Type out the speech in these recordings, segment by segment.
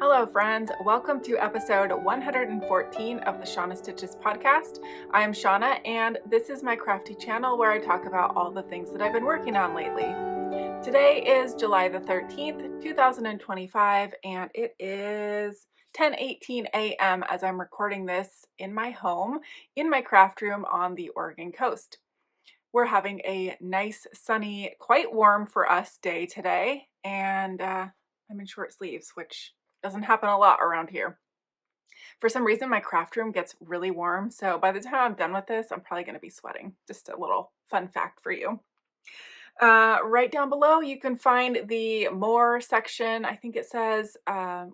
Hello friends, welcome to episode 114 of the Shauna Stitches Podcast. I'm Shauna and this is my crafty channel where I talk about all the things that I've been working on lately. Today is July the 13th, 2025 and it is 10:18 a.m. as I'm recording this in my home, in my craft room on the Oregon coast. We're having a nice, sunny, quite warm for us day today and I'm in short sleeves, which doesn't happen a lot around here. For some reason, my craft room gets really warm, so by the time I'm done with this, I'm probably going to be sweating. Just a little fun fact for you. Right down below, you can find the more section. I think it says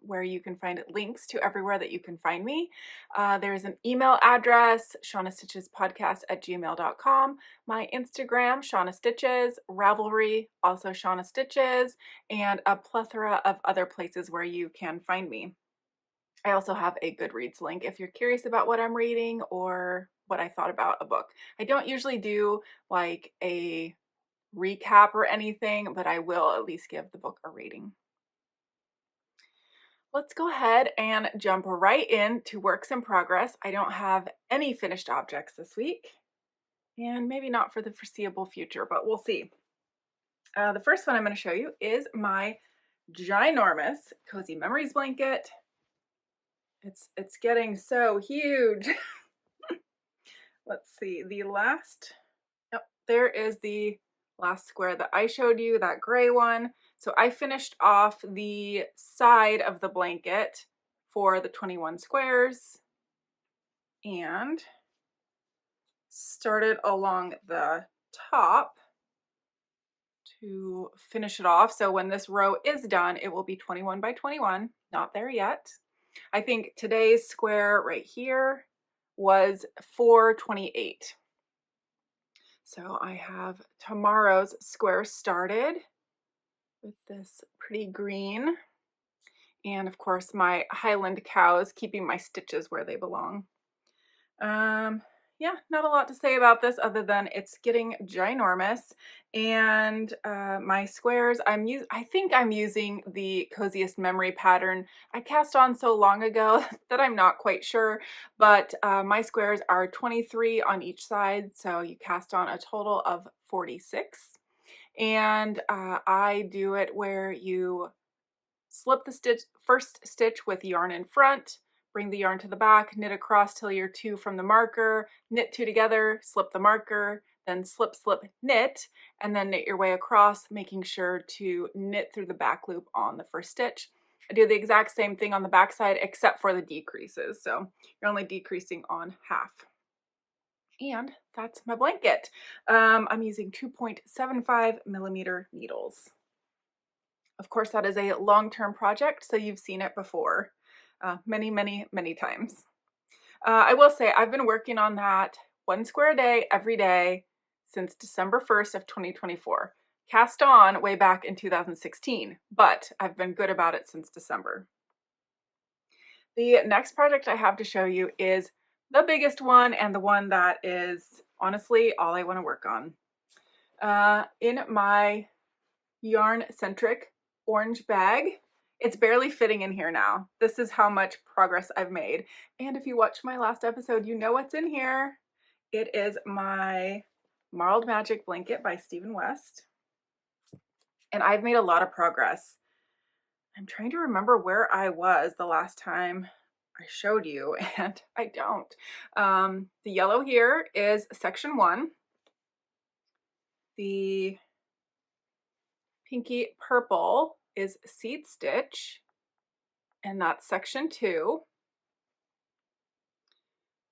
where you can find links to everywhere that you can find me. There's an email address, shaunastitchespodcast@gmail.com, my Instagram, Shauna Stitches, Ravelry, also Shauna Stitches, and a plethora of other places where you can find me. I also have a Goodreads link if you're curious about what I'm reading or what I thought about a book. I don't usually do like a recap or anything, but I will at least give the book a rating. Let's go ahead and jump right into works in progress. I don't have any finished objects this week, and maybe not for the foreseeable future, but we'll see. The first one I'm going to show you is my ginormous Cozy Memories blanket. It's getting so huge. Let's see, there is the last square that I showed you, that gray one. So I finished off the side of the blanket for the 21 squares and started along the top to finish it off. So when this row is done, it will be 21 by 21. Not there yet. I think today's square right here was 428. So I have tomorrow's square started with this pretty green. And of course my Highland cows keeping my stitches where they belong. Yeah, not a lot to say about this other than it's getting ginormous. And my squares, I think I'm using the Coziest Memory pattern I cast on so long ago that I'm not quite sure. But my squares are 23 on each side, so you cast on a total of 46. And I do it where you slip the first stitch with yarn in front, bring the yarn to the back, knit across till you're 2 from the marker, knit 2 together, slip the marker, then slip, slip, knit, and then knit your way across, making sure to knit through the back loop on the first stitch. I do the exact same thing on the back side except for the decreases, so you're only decreasing on half. And that's my blanket. I'm using 2.75 millimeter needles. Of course, that is a long-term project, so you've seen it before many, many, many times. I will say I've been working on that 1 square a day, every day, since December 1st of 2024. Cast on way back in 2016, but I've been good about it since December. The next project I have to show you is the biggest one and the one that is honestly all I want to work on. In my yarn-centric orange bag, it's barely fitting in here now. This is how much progress I've made. And if you watched my last episode, you know what's in here. It is my Marled Magic blanket by Stephen West. And I've made a lot of progress. I'm trying to remember where I was the last time I showed you, and I don't. The yellow here is section 1. The pinky purple is seed stitch, and that's section 2.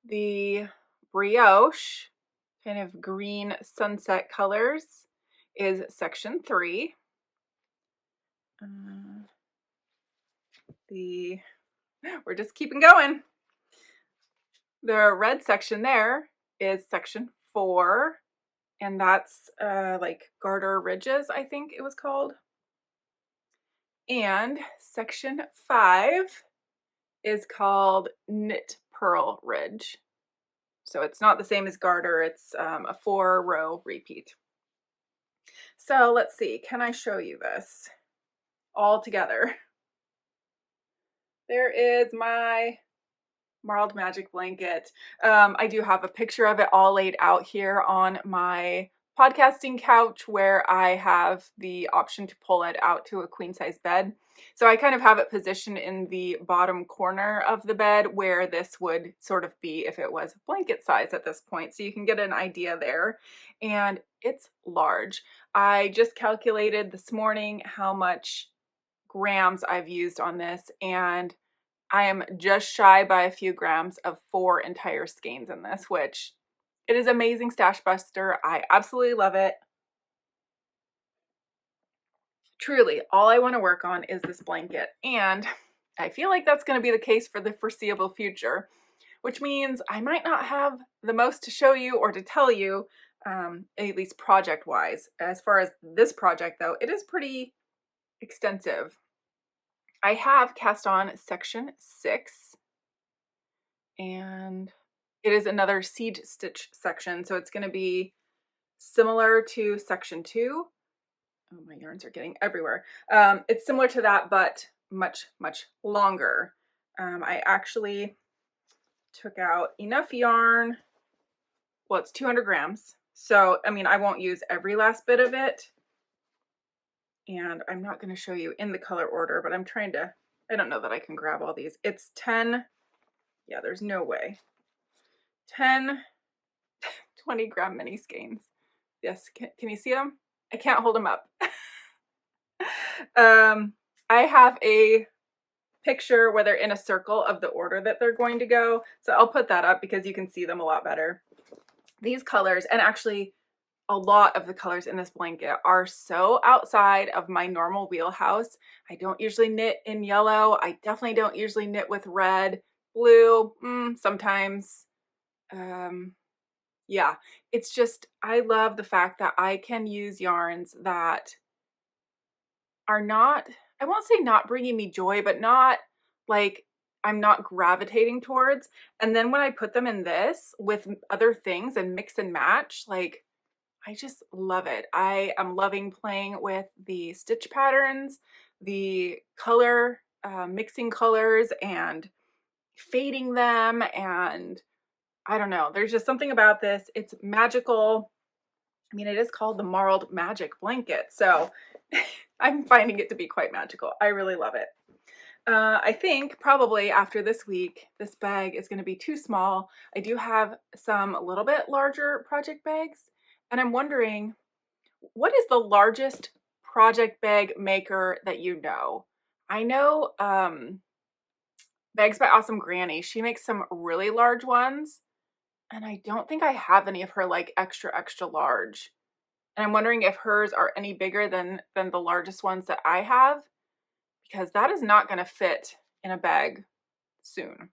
The brioche, kind of green sunset colors, is section 3. We're just keeping going. The red section there is section 4, and that's like garter ridges, I think it was called. And section 5 is called knit purl ridge. So it's not the same as garter, it's a 4-row repeat. So let's see, can I show you this all together? there is my Marled Magic blanket. I do have a picture of it all laid out here on my podcasting couch where I have the option to pull it out to a queen size bed. So I kind of have it positioned in the bottom corner of the bed where this would sort of be if it was blanket size at this point. So you can get an idea there. And it's large. I just calculated this morning how much grams I've used on this, and I am just shy by a few grams of 4 entire skeins in this, which it is amazing stash buster. I absolutely love it. Truly, all I want to work on is this blanket, and I feel like that's going to be the case for the foreseeable future, which means I might not have the most to show you or to tell you, at least project-wise. As far as this project, though, it is pretty extensive. I have cast on section 6, and it is another seed stitch section, so it's going to be similar to section 2. Oh, my yarns are getting everywhere. It's similar to that, but much, much longer. I actually took out enough yarn. Well, it's 200 grams. So, I mean, I won't use every last bit of it. And I'm not going to show you in the color order, but I'm trying to, I don't know that I can grab all these. It's 10, yeah, there's no way. 10, 20 gram mini skeins. Yes, can you see them? I can't hold them up. I have a picture where they're in a circle of the order that they're going to go. So I'll put that up because you can see them a lot better. These colors, and actually a lot of the colors in this blanket, are so outside of my normal wheelhouse. I don't usually knit in yellow. I definitely don't usually knit with red, blue, sometimes. Yeah, it's just, I love the fact that I can use yarns that are not, I won't say not bringing me joy, but not like I'm not gravitating towards. And then when I put them in this with other things and mix and match, like, I just love it. I am loving playing with the stitch patterns, the color, mixing colors and fading them, and I don't know. There's just something about this. It's magical. I mean, it is called the Marled Magic blanket, so I'm finding it to be quite magical. I really love it. I think probably after this week, this bag is going to be too small. I do have some a little bit larger project bags, and I'm wondering, what is the largest project bag maker that you know? I know Bags by Awesome Granny. She makes some really large ones. And I don't think I have any of her like extra, extra large. And I'm wondering if hers are any bigger than the largest ones that I have, because that is not going to fit in a bag soon.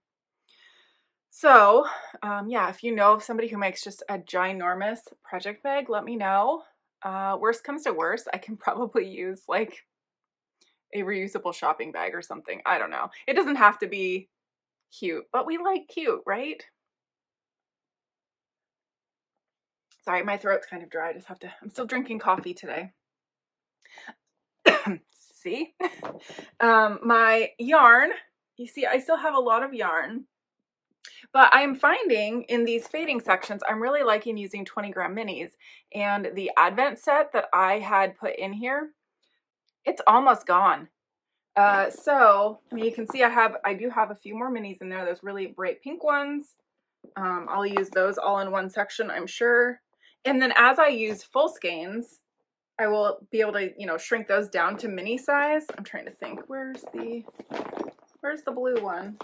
So, yeah, if you know of somebody who makes just a ginormous project bag, let me know. Worst comes to worst, I can probably use like a reusable shopping bag or something. I don't know. It doesn't have to be cute, but we like cute, right? Sorry, my throat's kind of dry. I just have to, I'm still drinking coffee today. See? My yarn, you see, I still have a lot of yarn, but I'm finding in these fading sections, I'm really liking using 20 gram minis, and the advent set that I had put in here, it's almost gone. So, I mean, you can see I do have a few more minis in there. Those really bright pink ones. I'll use those all in one section, I'm sure. And then as I use full skeins, I will be able to, shrink those down to mini size. I'm trying to think, where's the blue one?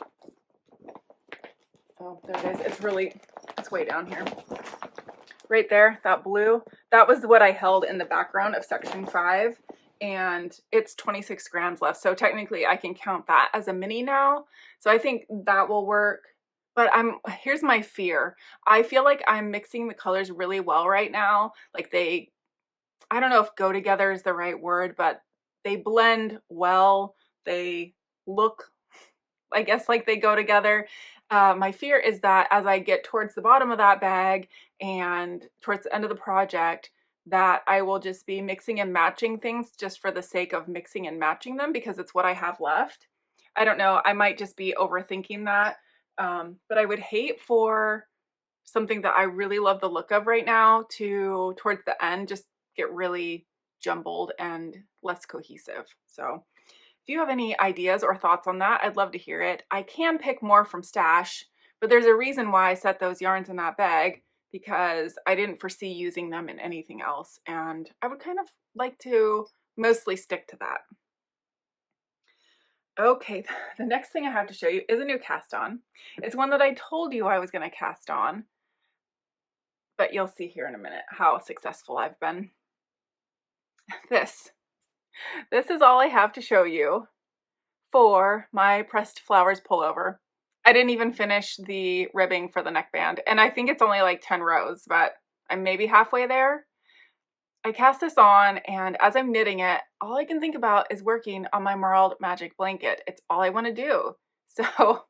Oh, there it is. It's way down here. Right there, that blue. That was what I held in the background of section 5. And it's 26 grams left. So technically I can count that as a mini now. So I think that will work. But here's my fear. I feel like I'm mixing the colors really well right now. Like I don't know if go together is the right word, but they blend well. They look, I guess, like they go together. My fear is that as I get towards the bottom of that bag and towards the end of the project, that I will just be mixing and matching things just for the sake of mixing and matching them because it's what I have left. I don't know, I might just be overthinking that. But I would hate for something that I really love the look of right now to, towards the end, just get really jumbled and less cohesive. So if you have any ideas or thoughts on that, I'd love to hear it. I can pick more from stash, but there's a reason why I set those yarns in that bag, because I didn't foresee using them in anything else. And I would kind of like to mostly stick to that. Okay, the next thing I have to show you is a new cast on. It's one that I told you I was going to cast on, but you'll see here in a minute how successful I've been. This is all I have to show you for my pressed flowers pullover. I didn't even finish the ribbing for the neckband, and I think it's only like 10 rows, but I'm maybe halfway there. I cast this on, and as I'm knitting it, all I can think about is working on my Marled Magic blanket. It's all I want to do. So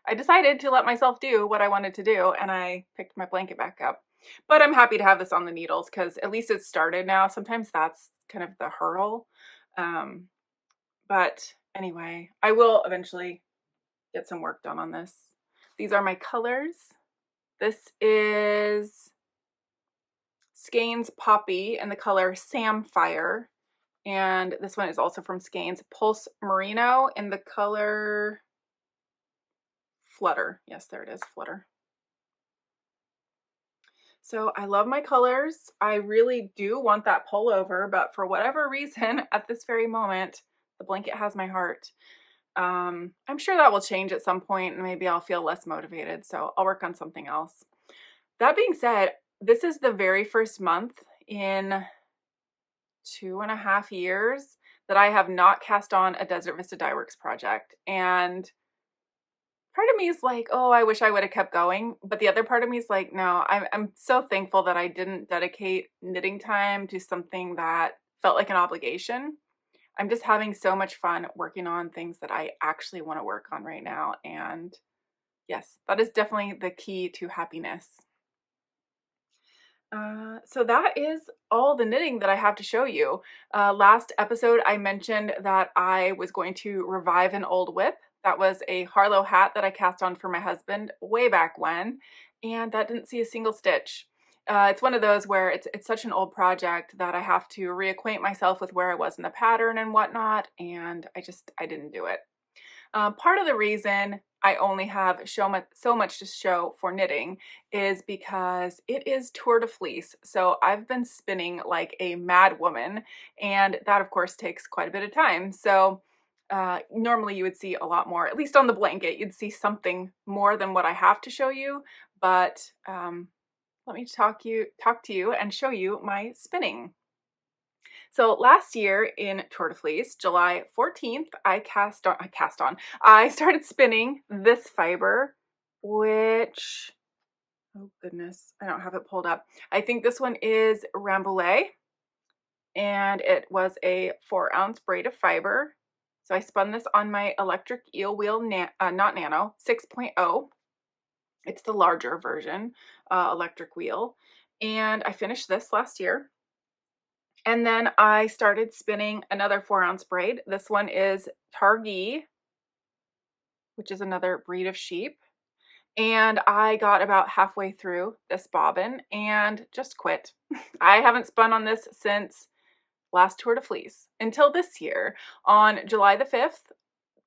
I decided to let myself do what I wanted to do, and I picked my blanket back up. But I'm happy to have this on the needles because at least it's started now. Sometimes that's kind of the hurdle. But anyway, I will eventually get some work done on this. These are my colors. This is Skeinz Poppy in the color Samphire. And this one is also from Skeinz Pulse Merino in the color Flutter. Yes, there it is, Flutter. So I love my colors. I really do want that pullover, but for whatever reason, at this very moment, the blanket has my heart. I'm sure that will change at some point, and maybe I'll feel less motivated, so I'll work on something else. That being said, this is the very first month in 2.5 years that I have not cast on a Desert Vista Dye Works project. And part of me is like, oh, I wish I would have kept going. But the other part of me is like, no, I'm so thankful that I didn't dedicate knitting time to something that felt like an obligation. I'm just having so much fun working on things that I actually want to work on right now. And yes, that is definitely the key to happiness. So that is all the knitting that I have to show you. Last episode, I mentioned that I was going to revive an old whip. That was a Harlow hat that I cast on for my husband way back when, and that didn't see a single stitch. It's one of those where it's such an old project that I have to reacquaint myself with where I was in the pattern and whatnot, and I didn't do it. Part of the reason I only have so much to show for knitting is because it is Tour de Fleece. So I've been spinning like a mad woman, and that of course takes quite a bit of time. So normally you would see a lot more, at least on the blanket, you'd see something more than what I have to show you. But let me talk to you and show you my spinning. So last year in Tour de Fleece, July 14th, I started spinning this fiber, which, oh goodness, I don't have it pulled up. I think this one is Rambouillet, and it was a 4-ounce braid of fiber. So I spun this on my electric eel wheel, not nano, 6.0. It's the larger version, electric wheel. And I finished this last year. And then I started spinning another 4-ounce braid. This one is Targhee, which is another breed of sheep. And I got about halfway through this bobbin and just quit. I haven't spun on this since last Tour de Fleece until this year. On July the 5th,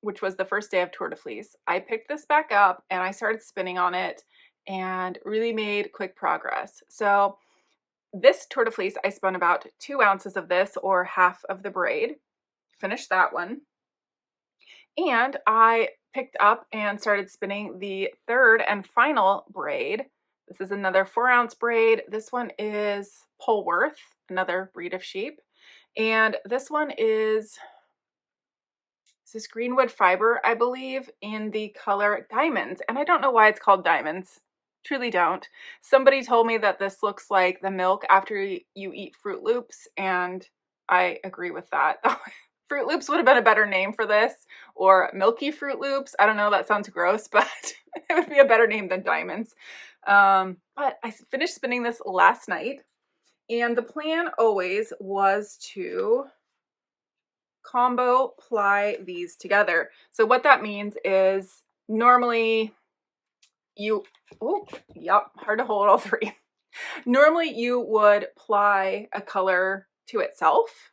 which was the first day of Tour de Fleece, I picked this back up and I started spinning on it and really made quick progress. So this Tour de Fleece, I spun about 2 ounces of this, or half of the braid. Finished that one. And I picked up and started spinning the third and final braid. This is another 4-ounce braid. This one is Pullover, another breed of sheep. And this one is this greenwood fiber, I believe, in the color Diamonds. And I don't know why it's called Diamonds. Truly don't. Somebody told me that this looks like the milk after you eat Fruit Loops, and I agree with that. Fruit Loops would have been a better name for this, or Milky Fruit Loops. I don't know, that sounds gross, but it would be a better name than Diamonds. But I finished spinning this last night, and the plan always was to combo ply these together. So what that means is normally you, oh, yep, hard to hold all three. Normally you would ply a color to itself,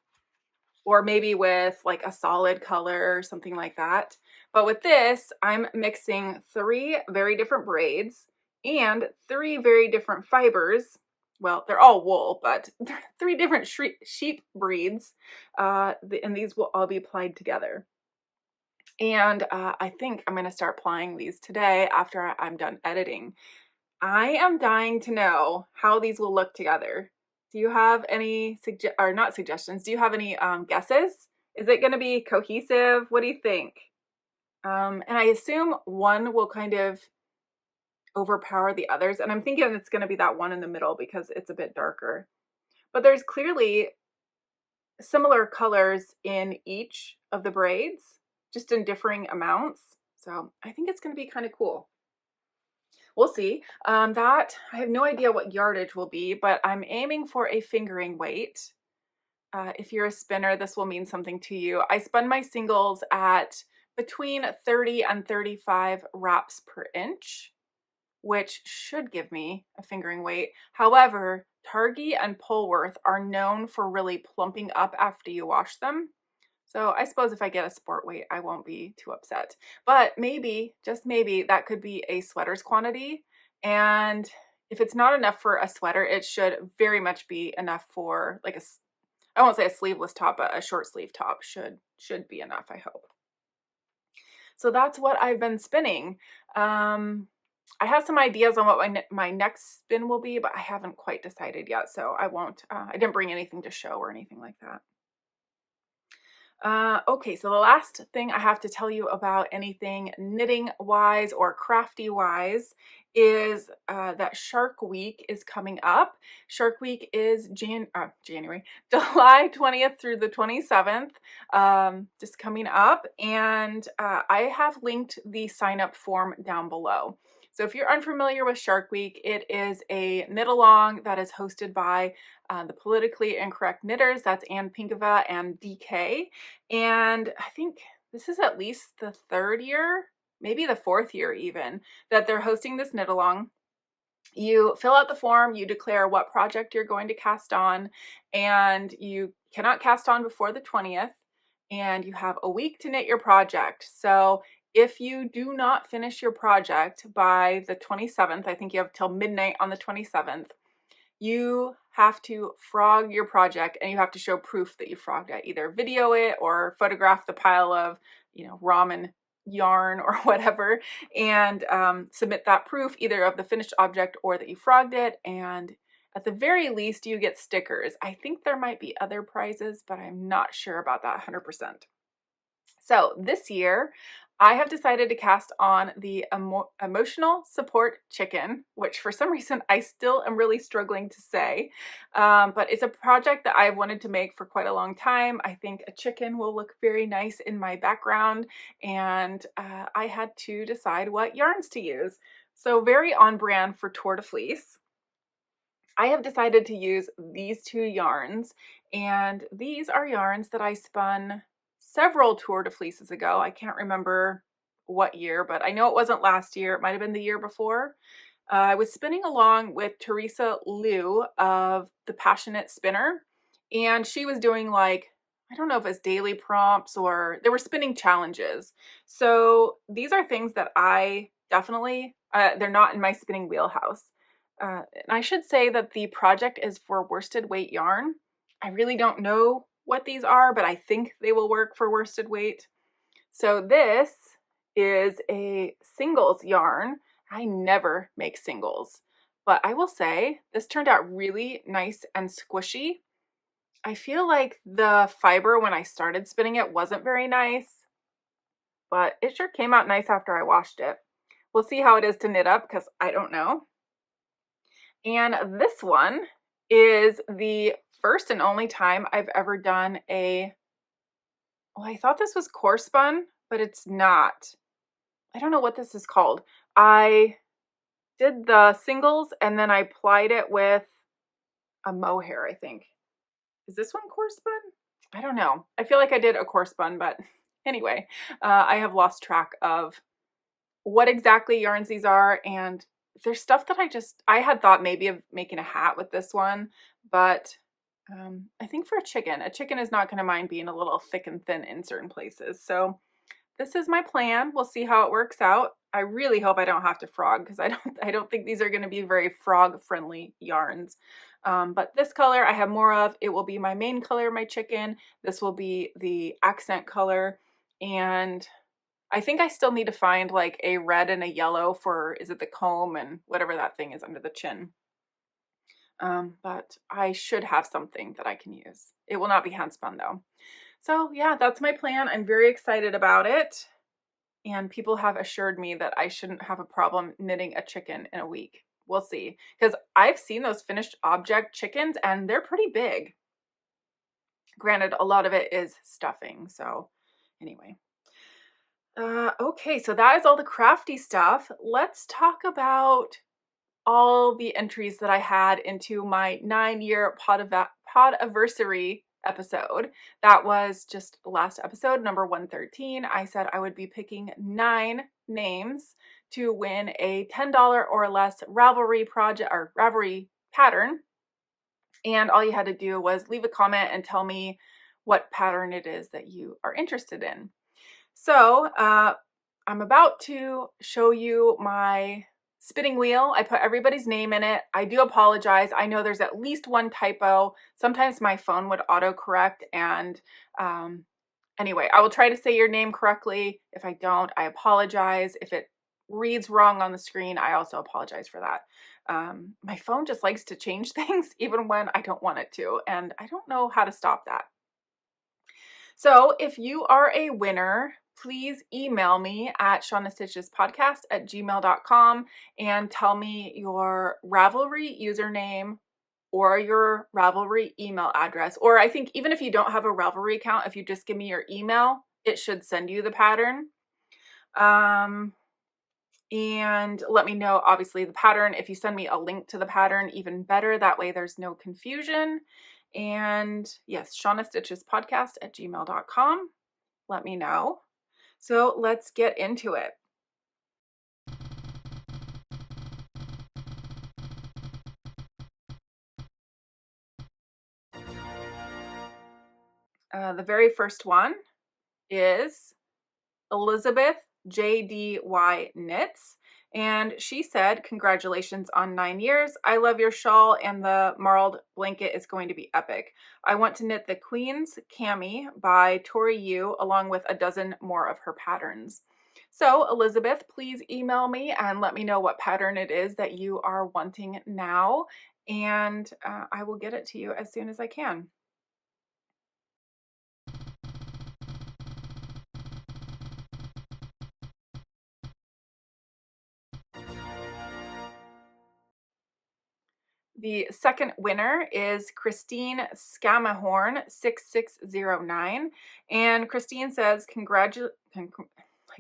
or maybe with like a solid color or something like that. But with this, I'm mixing 3 very different braids and 3 very different fibers. Well, they're all wool, but they're 3 different sheep breeds, and these will all be applied together. And I think I'm going to start applying these today after I'm done editing. I am dying to know how these will look together. Do you have any not suggestions? Do you have any guesses? Is it going to be cohesive? What do you think? And I assume one will kind of overpower the others. And I'm thinking it's going to be that one in the middle because it's a bit darker. But there's clearly similar colors in each of the braids, just in differing amounts. So I think it's going to be kind of cool. We'll see. That I have no idea what yardage will be, but I'm aiming for a fingering weight. If you're a spinner, this will mean something to you. I spun my singles at between 30 and 35 wraps per inch, which should give me a fingering weight. However, Targhee and Pulworth are known for really plumping up after you wash them. So I suppose if I get a sport weight, I won't be too upset. But maybe, just maybe, that could be a sweater's quantity. And if it's not enough for a sweater, it should very much be enough for like I won't say a sleeveless top, but a short sleeve top should be enough, I hope. So that's what I've been spinning. I have some ideas on what my next spin will be, but I haven't quite decided yet. So I won't, I didn't bring anything to show or anything like that. Okay, so the last thing I have to tell you about anything knitting wise or crafty wise is that Shark Week is coming up. Shark Week is January, July 20th through the 27th, just coming up. And I have linked the sign up form down below. So if you're unfamiliar with Shark Week, it is a knit along that is hosted by the Politically Incorrect Knitters. That's Ann Pinkava and DK. And I think this is at least the 3rd year, maybe the 4th year even, that they're hosting this knit along. You fill out the form, you declare what project you're going to cast on, and you cannot cast on before the 20th, and you have a week to knit your project. So if you do not finish your project by the 27th, I think you have till midnight on the 27th, you have to frog your project, and you have to show proof that you frogged it. Either video it or photograph the pile of, ramen yarn or whatever, and submit that proof either of the finished object or that you frogged it. And at the very least, you get stickers. I think there might be other prizes, but I'm not sure about that 100%. So this year, I have decided to cast on the emotional support chicken, which for some reason I still am really struggling to say, but it's a project that I've wanted to make for quite a long time. I think a chicken will look very nice in my background, and I had to decide what yarns to use. So very on brand for Tour de Fleece. I have decided to use these 2 yarns, and these are yarns that I spun several Tour de Fleeces ago. I can't remember what year, but I know it wasn't last year. It might have been the year before. I was spinning along with Teresa Liu of The Passionate Spinner, and she was doing I don't know if it's daily prompts or they were spinning challenges. So these are things that I definitely, they're not in my spinning wheelhouse. And I should say that the project is for worsted weight yarn. I really don't know what these are, but I think they will work for worsted weight. So this is a singles yarn. I never make singles, but I will say this turned out really nice and squishy. I feel like the fiber when I started spinning it wasn't very nice, but it sure came out nice after I washed it. We'll see how it is to knit up because I don't know. And this one is the first and only time I've ever done I thought this was core spun, but it's not. I don't know what this is called. I did the singles and then I plied it with a mohair, I think. Is this one core spun? I don't know. I feel like I did a coarse bun, but anyway, I have lost track of what exactly yarns these are, and there's stuff that I had thought maybe of making a hat with this one, but I think for a chicken is not going to mind being a little thick and thin in certain places. So this is my plan. We'll see how it works out. I really hope I don't have to frog because I don't think these are going to be very frog friendly yarns. But this color I have more of. It will be my main color, my chicken. This will be the accent color, and I think I still need to find like a red and a yellow for, is it the comb and whatever that thing is under the chin. But I should have something that I can use. It will not be hand spun though. So yeah, that's my plan. I'm very excited about it. And people have assured me that I shouldn't have a problem knitting a chicken in a week. We'll see. Because I've seen those finished object chickens and they're pretty big. Granted, a lot of it is stuffing. So anyway. Okay, so that is all the crafty stuff. Let's talk about all the entries that I had into my 9-year podiversary episode. That was just last episode, number 113. I said I would be picking 9 names to win a $10 or less Ravelry project or Ravelry pattern. And all you had to do was leave a comment and tell me what pattern it is that you are interested in. So I'm about to show you my spinning wheel. I put everybody's name in it. I do apologize. I know there's at least one typo. Sometimes my phone would autocorrect, and anyway, I will try to say your name correctly. If I don't, I apologize. If it reads wrong on the screen, I also apologize for that. My phone just likes to change things even when I don't want it to, and I don't know how to stop that. So if you are a winner, please email me at shaunastitchespodcast@gmail.com and tell me your Ravelry username or your Ravelry email address. Or I think even if you don't have a Ravelry account, if you just give me your email, it should send you the pattern. And let me know, obviously, the pattern. If you send me a link to the pattern, even better. That way there's no confusion. And yes, shaunastitchespodcast@gmail.com. Let me know. So let's get into it. The very first one is Elizabeth JDY Knits. And she said, congratulations on 9 years. I love your shawl and the marled blanket is going to be epic. I want to knit the Queen's Cami by Tori Yu along with a dozen more of her patterns. So Elizabeth, please email me and let me know what pattern it is that you are wanting now. And I will get it to you as soon as I can. The second winner is Christine Scamahorn 6609, and Christine says, I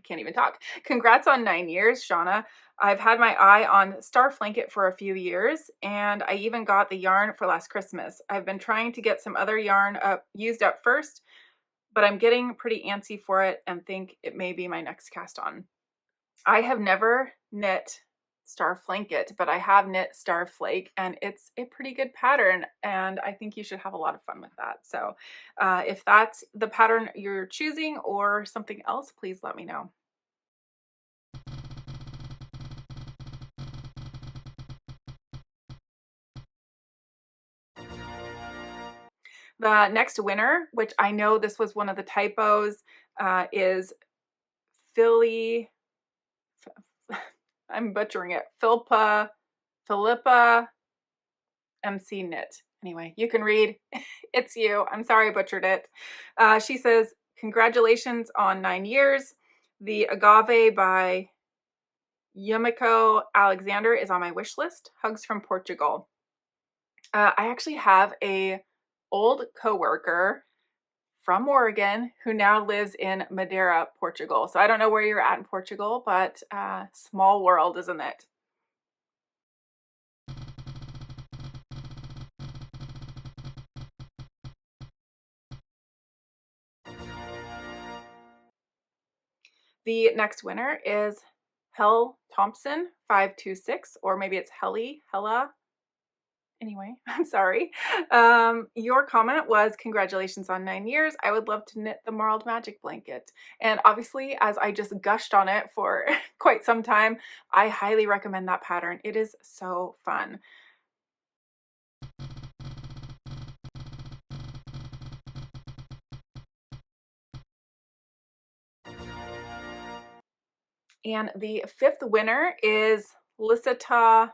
can't even talk. Congrats on 9 years, Shauna. I've had my eye on Star Blanket for a few years, and I even got the yarn for last Christmas. I've been trying to get some other yarn used up first, but I'm getting pretty antsy for it and think it may be my next cast on. I have never knit Star Blanket, but I have knit Star Flake, and it's a pretty good pattern, and I think you should have a lot of fun with that. So if that's the pattern you're choosing or something else, please let me know. The next winner, which I know this was one of the typos, is Philly. I'm butchering it. Philippa MC Knit. Anyway, you can read. It's you. I'm sorry I butchered it. She says, congratulations on 9 years. The Agave by Yumiko Alexander is on my wish list. Hugs from Portugal. I actually have a old coworker from Oregon who now lives in Madeira, Portugal. So I don't know where you're at in Portugal, but small world, isn't it? The next winner is Hell Thompson 526, or maybe it's Hella. Anyway, I'm sorry. Your comment was congratulations on 9 years. I would love to knit the Marled Magic blanket. And obviously, as I just gushed on it for quite some time, I highly recommend that pattern. It is so fun. And the fifth winner is Lysata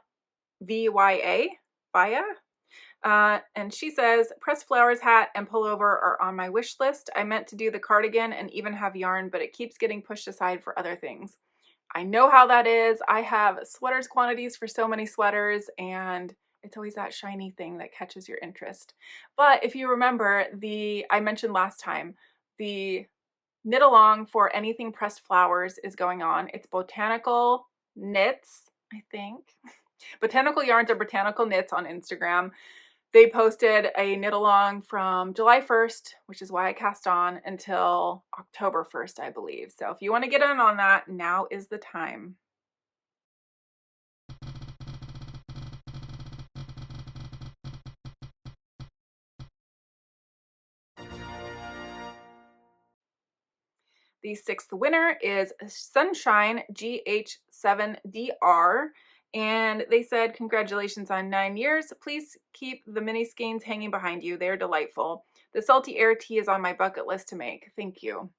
Vya. And she says, pressed flowers hat and pullover are on my wish list. I meant to do the cardigan and even have yarn, but it keeps getting pushed aside for other things. I know how that is. I have sweaters quantities for so many sweaters, and it's always that shiny thing that catches your interest. But if you remember, I mentioned last time, the knit along for anything pressed flowers is going on. It's Botanical Knits, I think. Botanical Yarns or Botanical Knits on Instagram. They posted a knit along from July 1st, which is why I cast on, until October 1st, I believe. So if you want to get in on that, now is the time. The sixth winner is Sunshine GH7DR. And they said, congratulations on 9 years. Please keep the mini skeins hanging behind you. They're delightful. The salty air tea is on my bucket list to make. Thank you.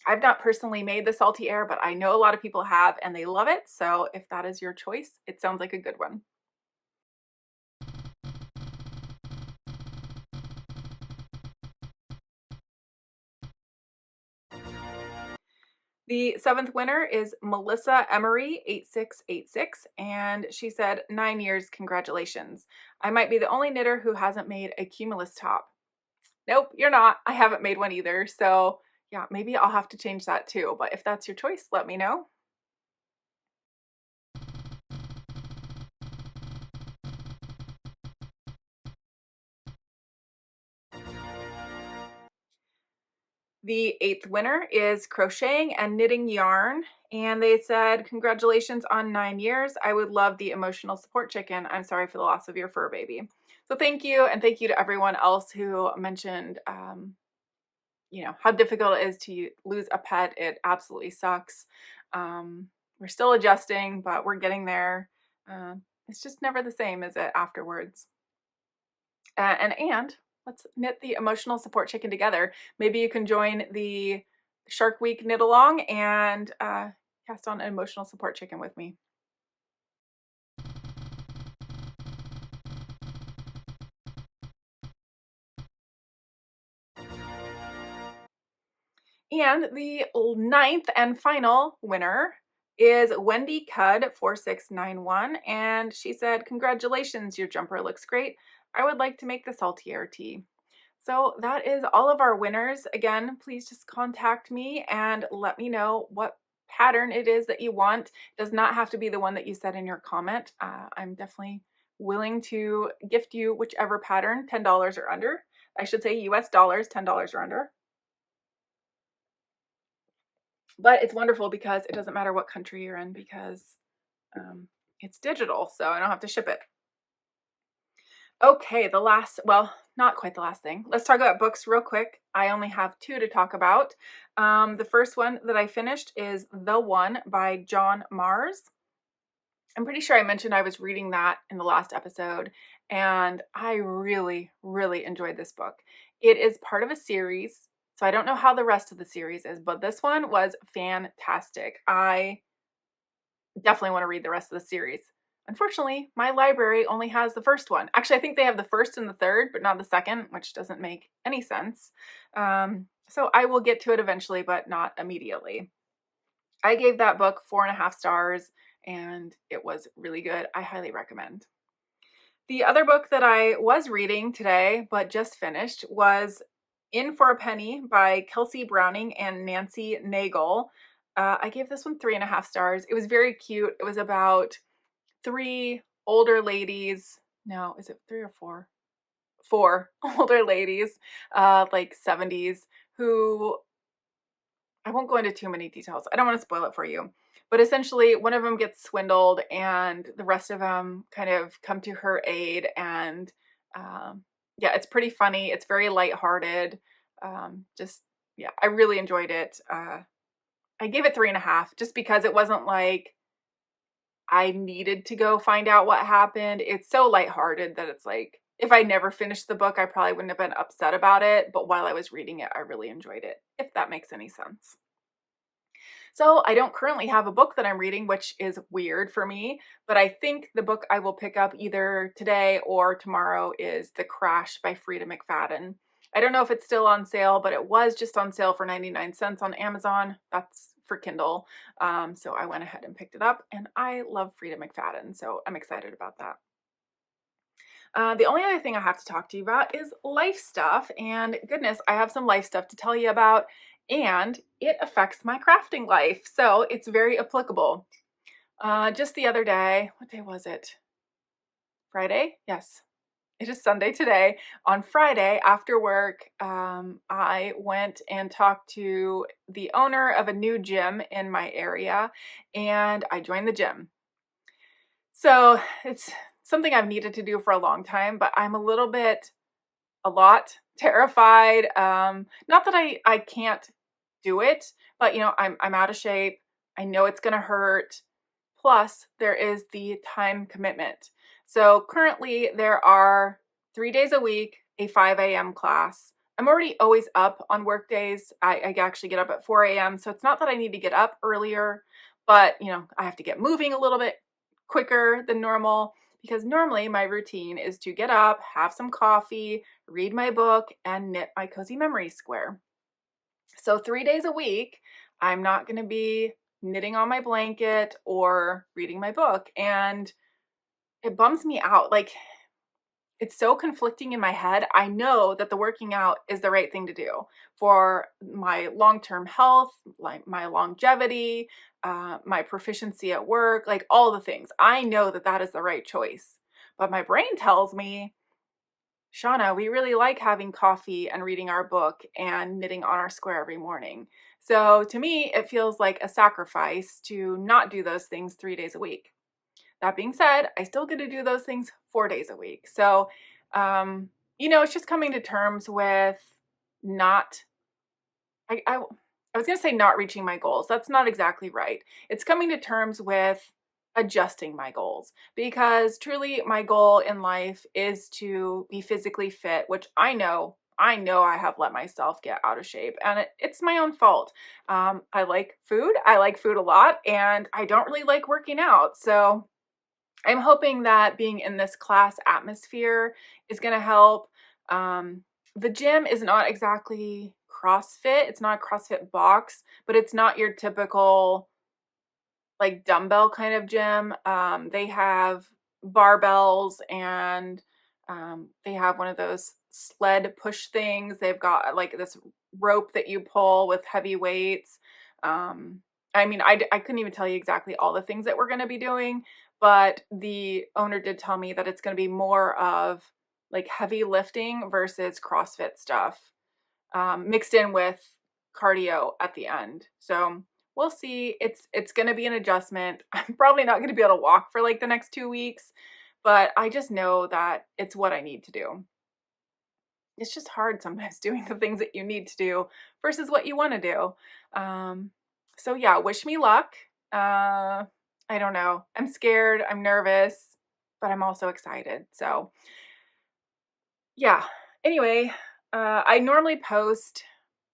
I've not personally made the salty air, but I know a lot of people have and they love it. So if that is your choice, it sounds like a good one. The seventh winner is Melissa Emery 8686, and she said, 9 years, congratulations. I might be the only knitter who hasn't made a cumulus top. Nope, you're not. I haven't made one either. So yeah, maybe I'll have to change that too. But if that's your choice, let me know. The eighth winner is Crocheting and Knitting Yarn, and they said, congratulations on 9 years. I would love the emotional support chicken. I'm sorry for the loss of your fur baby. So thank you, and thank you to everyone else who mentioned, how difficult it is to lose a pet. It absolutely sucks. We're still adjusting, but we're getting there. It's just never the same, is it, afterwards? And let's knit the emotional support chicken together. Maybe you can join the Shark Week knit along and cast on an emotional support chicken with me. And the ninth and final winner is Wendy Cud 4691, and she said, congratulations, your jumper looks great. I would like to make the salty air tea. So that is all of our winners. Again, please just contact me and let me know what pattern it is that you want. It does not have to be the one that you said in your comment. I'm definitely willing to gift you whichever pattern, $10 or under. I should say US dollars, $10 or under. But it's wonderful because it doesn't matter what country you're in, because it's digital, so I don't have to ship it. Okay, well, not quite the last thing. Let's talk about books real quick. I only have 2 to talk about. The first one that I finished is The One by John Mars. I'm pretty sure I mentioned I was reading that in the last episode, and I really, really enjoyed this book. It is part of a series, so I don't know how the rest of the series is, but this one was fantastic. I definitely want to read the rest of the series. Unfortunately, my library only has the first one. Actually, I think they have the first and the third, but not the second, which doesn't make any sense. So I will get to it eventually, but not immediately. I gave that book 4.5 stars, and it was really good. I highly recommend. The other book that I was reading today, but just finished, was In for a Penny by Kelsey Browning and Nancy Naigle. I gave this one 3.5 stars. It was very cute. It was about 3 older ladies. No, is it 3 or 4? 4 older ladies, like 70s, who I won't go into too many details. I don't want to spoil it for you. But essentially, one of them gets swindled, and the rest of them kind of come to her aid. And yeah, it's pretty funny. It's very lighthearted. Just, yeah, I really enjoyed it. I gave it 3.5 just because it wasn't like I needed to go find out what happened. It's so lighthearted that it's like, if I never finished the book, I probably wouldn't have been upset about it. But while I was reading it, I really enjoyed it, if that makes any sense. So I don't currently have a book that I'm reading, which is weird for me, but I think the book I will pick up either today or tomorrow is The Crash by Frida McFadden. I don't know if it's still on sale, but it was just on sale for 99 cents on Amazon. That's for Kindle. So I went ahead and picked it up, and I love Frida McFadden, so I'm excited about that. The only other thing I have to talk to you about is life stuff. And goodness, I have some life stuff to tell you about, and it affects my crafting life. So it's very applicable. Just the other day, what day was it? Friday? Yes. It is Sunday today. On Friday after work, I went and talked to the owner of a new gym in my area, and I joined the gym. So it's something I've needed to do for a long time, but I'm a lot terrified. Not that I can't do it, but I'm out of shape. I know it's gonna hurt. Plus, there is the time commitment. So currently there are 3 days a week, a 5 a.m. class. I'm already always up on work days. I actually get up at 4 a.m. So it's not that I need to get up earlier, but I have to get moving a little bit quicker than normal, because normally my routine is to get up, have some coffee, read my book, and knit my cozy memory square. So 3 days a week, I'm not going to be knitting on my blanket or reading my book. And it bums me out. Like, it's so conflicting in my head. I know that the working out is the right thing to do for my long-term health, like my longevity, my proficiency at work, like all the things. I know that that is the right choice. But my brain tells me, Shauna, we really like having coffee and reading our book and knitting on our square every morning. So to me, it feels like a sacrifice to not do those things 3 days a week. That being said, I still get to do those things 4 days a week. So, it's just coming to terms with not, I was going to say not reaching my goals. That's not exactly right. It's coming to terms with adjusting my goals, because truly my goal in life is to be physically fit, which I know I have let myself get out of shape, and it's my own fault. I like food. I like food a lot, and I don't really like working out. So I'm hoping that being in this class atmosphere is going to help. The gym is not exactly CrossFit. It's not a CrossFit box, but it's not your typical like dumbbell kind of gym. They have barbells, and they have one of those sled push things. They've got like this rope that you pull with heavy weights. I couldn't even tell you exactly all the things that we're going to be doing, but the owner did tell me that it's going to be more of like heavy lifting versus CrossFit stuff, mixed in with cardio at the end. So we'll see. It's going to be an adjustment. I'm probably not going to be able to walk for like the next 2 weeks, but I just know that it's what I need to do. It's just hard sometimes doing the things that you need to do versus what you want to do. So yeah, wish me luck. I don't know. I'm scared. I'm nervous, but I'm also excited. So yeah. Anyway, I normally post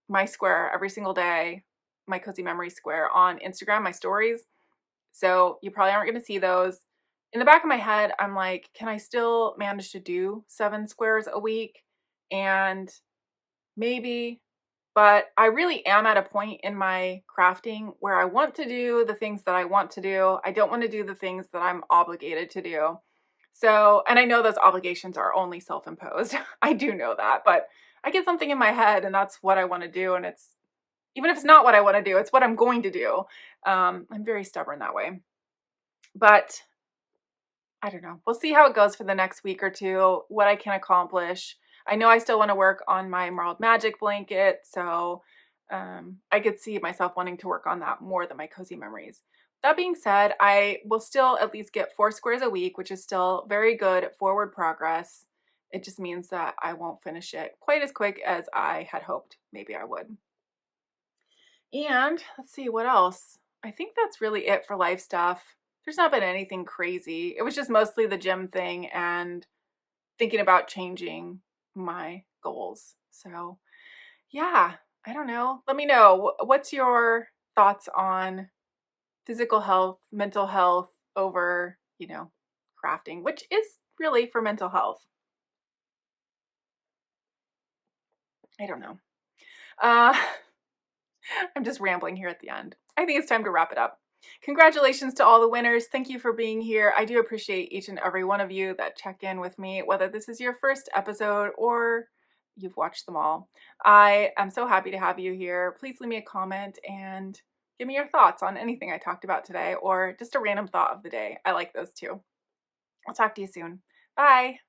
my square every single day, my cozy memory square, on Instagram, my stories. So you probably aren't going to see those. In the back of my head, I'm like, can I still manage to do 7 squares a week? And maybe, but I really am at a point in my crafting where I want to do the things that I want to do. I don't want to do the things that I'm obligated to do. So, and I know those obligations are only self-imposed. I do know that, but I get something in my head and that's what I want to do. And even if it's not what I want to do, it's what I'm going to do. I'm very stubborn that way, but I don't know. We'll see how it goes for the next week or two, what I can accomplish. I know I still want to work on my Marled Magic blanket, so I could see myself wanting to work on that more than my cozy memories. That being said, I will still at least get 4 squares a week, which is still very good forward progress. It just means that I won't finish it quite as quick as I had hoped maybe I would. And let's see what else. I think that's really it for life stuff. There's not been anything crazy. It was just mostly the gym thing and thinking about changing my goals. So, yeah, I don't know. Let me know. What's your thoughts on physical health, mental health over, crafting, which is really for mental health? I don't know. Uh, I'm just rambling here at the end. I think it's time to wrap it up. Congratulations to all the winners. Thank you for being here. I do appreciate each and every one of you that check in with me, whether this is your first episode or you've watched them all. I am so happy to have you here. Please leave me a comment and give me your thoughts on anything I talked about today or just a random thought of the day. I like those too. I'll talk to you soon. Bye.